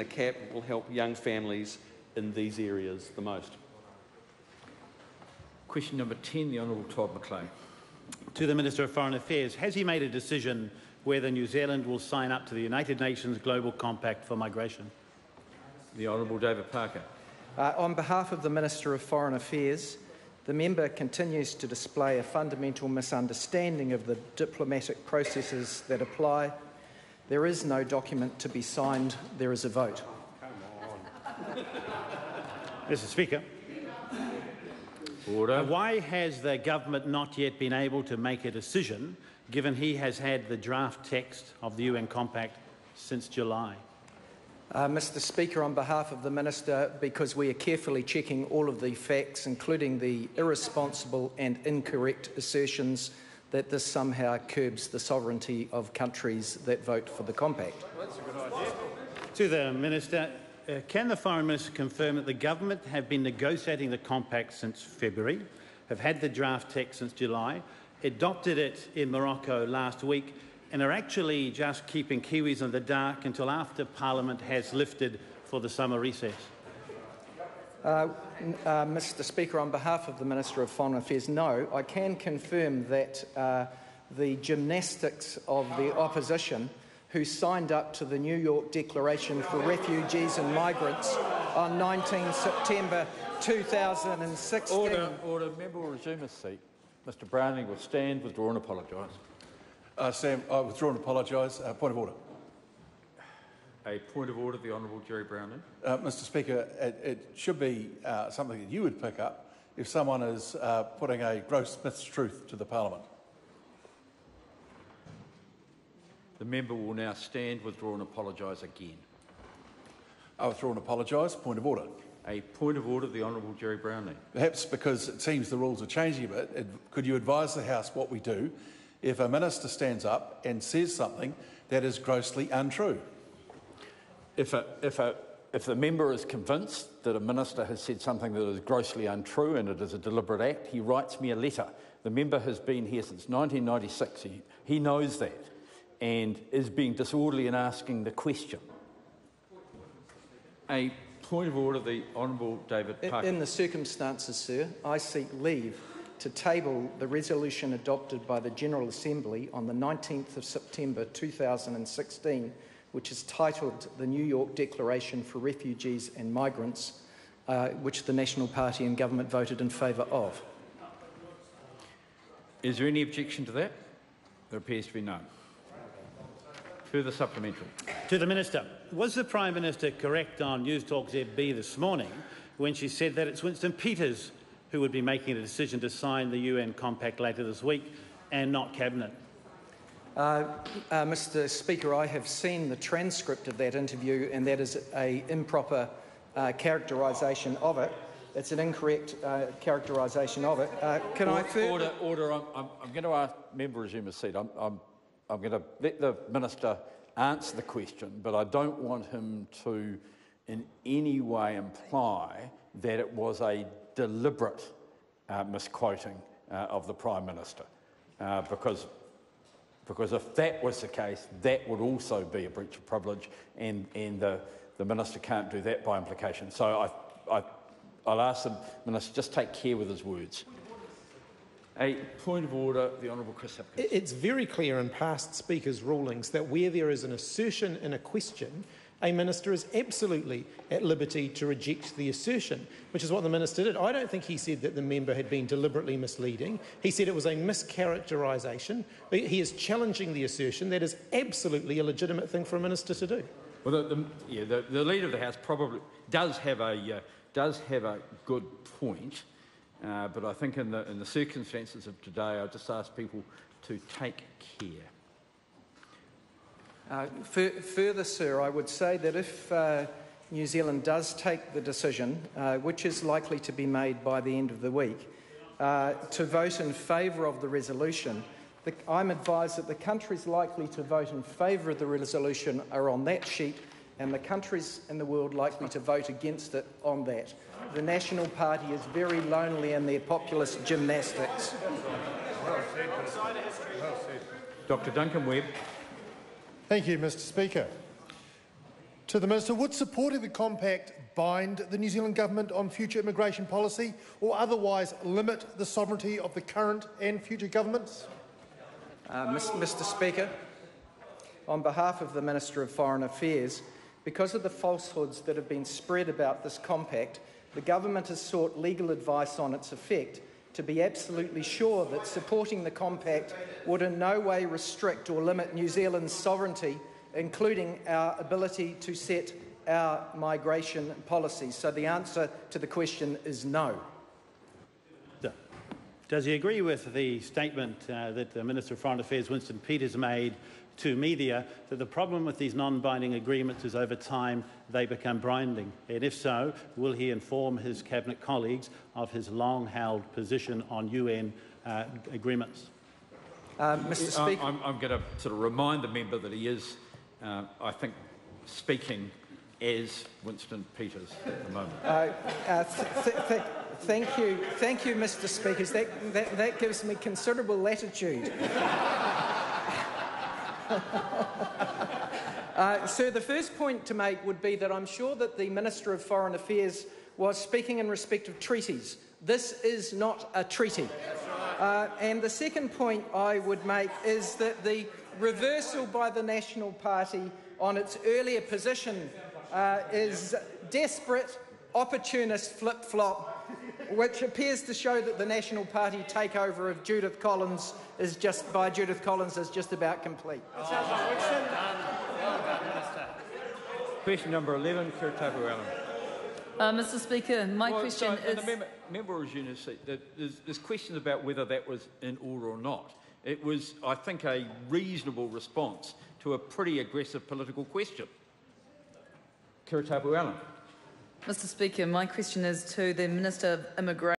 a cap will help young families in these areas the most. Question number 10, the Honourable Todd McClay. To the Minister of Foreign Affairs, has he made a decision whether New Zealand will sign up to the United Nations Global Compact for Migration? The Honourable David Parker. On behalf of the Minister of Foreign Affairs, the member continues to display a fundamental misunderstanding of the diplomatic processes that apply. There is no document to be signed, there is a vote. Mr. Speaker. Order. Why has the government not yet been able to make a decision, given he has had the draft text of the UN Compact since July? Mr. Speaker, on behalf of the Minister, because we are carefully checking all of the facts, including the irresponsible and incorrect assertions that this somehow curbs the sovereignty of countries that vote for the Compact. Well, that's a good idea. To the Minister, can the Foreign Minister confirm that the government have been negotiating the Compact since February, have had the draft text since July, adopted it in Morocco last week, and are actually just keeping Kiwis in the dark until after Parliament has lifted for the summer recess? Mr. Speaker, on behalf of the Minister of Foreign Affairs, no. I can confirm that the gymnastics of the opposition who signed up to the New York Declaration for Refugees and Migrants on 19 September 2016... Order. Member will resume his seat. Mr Brownlee will stand, withdraw and apologise. Sam, I withdraw and apologise. Point of order. A point of order, the Honourable Gerry Brownlee. Mr Speaker, it should be something that you would pick up if someone is putting a gross mistruth to the Parliament. The member will now stand, withdraw and apologise again. I withdraw and apologise. Point of order. A point of order, the Honourable Gerry Brownlee. Perhaps because it seems the rules are changing a bit, could you advise the House what we do if a minister stands up and says something that is grossly untrue? If the member is convinced that a minister has said something that is grossly untrue and it is a deliberate act, he writes me a letter. The member has been here since 1996. He knows that and is being disorderly in asking the question. A point of order, the Honourable David Parker. In the circumstances, sir, I seek leave to table the resolution adopted by the General Assembly on the 19th of September 2016, which is titled the New York Declaration for Refugees and Migrants, which the National Party and Government voted in favour of. Is there any objection to that? There appears to be none. Further supplementary. To the Minister, was the Prime Minister correct on News Talk ZB this morning when she said that it's Winston Peters who would be making a decision to sign the UN Compact later this week and not Cabinet? Mr. Speaker, I have seen the transcript of that interview and that is an improper characterisation of it. It's an incorrect characterisation of it. Can I... Order. I'm going to ask member resume his seat. I'm going to let the Minister answer the question, but I don't want him to in any way imply that it was a deliberate misquoting of the Prime Minister, because if that was the case, that would also be a breach of privilege, and the Minister can't do that by implication. So I'll ask the Minister just take care with his words. A point of order, the Honourable Chris Hipkins. It's very clear in past Speakers' rulings that where there is an assertion in a question, a minister is absolutely at liberty to reject the assertion, which is what the minister did. I don't think he said that the member had been deliberately misleading. He said it was a mischaracterisation. He is challenging the assertion. That is absolutely a legitimate thing for a minister to do. Well, the Leader of the House probably does have a good point. But I think in the circumstances of today, I just ask people to take care. Further, sir, I would say that if New Zealand does take the decision, which is likely to be made by the end of the week, to vote in favour of the resolution, I'm advised that the countries likely to vote in favour of the resolution are on that sheet, and the countries in the world likely to vote against it on that. The National Party is very lonely in their populist gymnastics. Dr. Duncan Webb. Thank you, Mr. Speaker. To the Minister, would supporting the compact bind the New Zealand Government on future immigration policy or otherwise limit the sovereignty of the current and future governments? Mr Speaker, on behalf of the Minister of Foreign Affairs, because of the falsehoods that have been spread about this compact, the Government has sought legal advice on its effect to be absolutely sure that supporting the compact would in no way restrict or limit New Zealand's sovereignty, including our ability to set our migration policies. So the answer to the question is no. Does he agree with the statement that the Minister of Foreign Affairs, Winston Peters, made to media that the problem with these non-binding agreements is over time they become binding? And if so, will he inform his Cabinet colleagues of his long-held position on UN agreements? Mr Speaker, I'm going to sort of remind the member that he is, I think, speaking as Winston Peters at the moment. Thank you, Mr Speaker. That gives me considerable latitude. Sir, the first point to make would be that I'm sure that the Minister of Foreign Affairs was speaking in respect of treaties. This is not a treaty. And the second point I would make is that the reversal by the National Party on its earlier position is desperate, opportunist flip-flop, which appears to show that the National Party takeover of Judith Collins is just about complete. Question number 11, Kirtapu Allen. Mr Speaker, my question is... The member resumed his seat. There's questions about whether that was in order or not. It was, I think, a reasonable response to a pretty aggressive political question. Kirtapu Allen. Mr Speaker, my question is to the Minister of Immigration.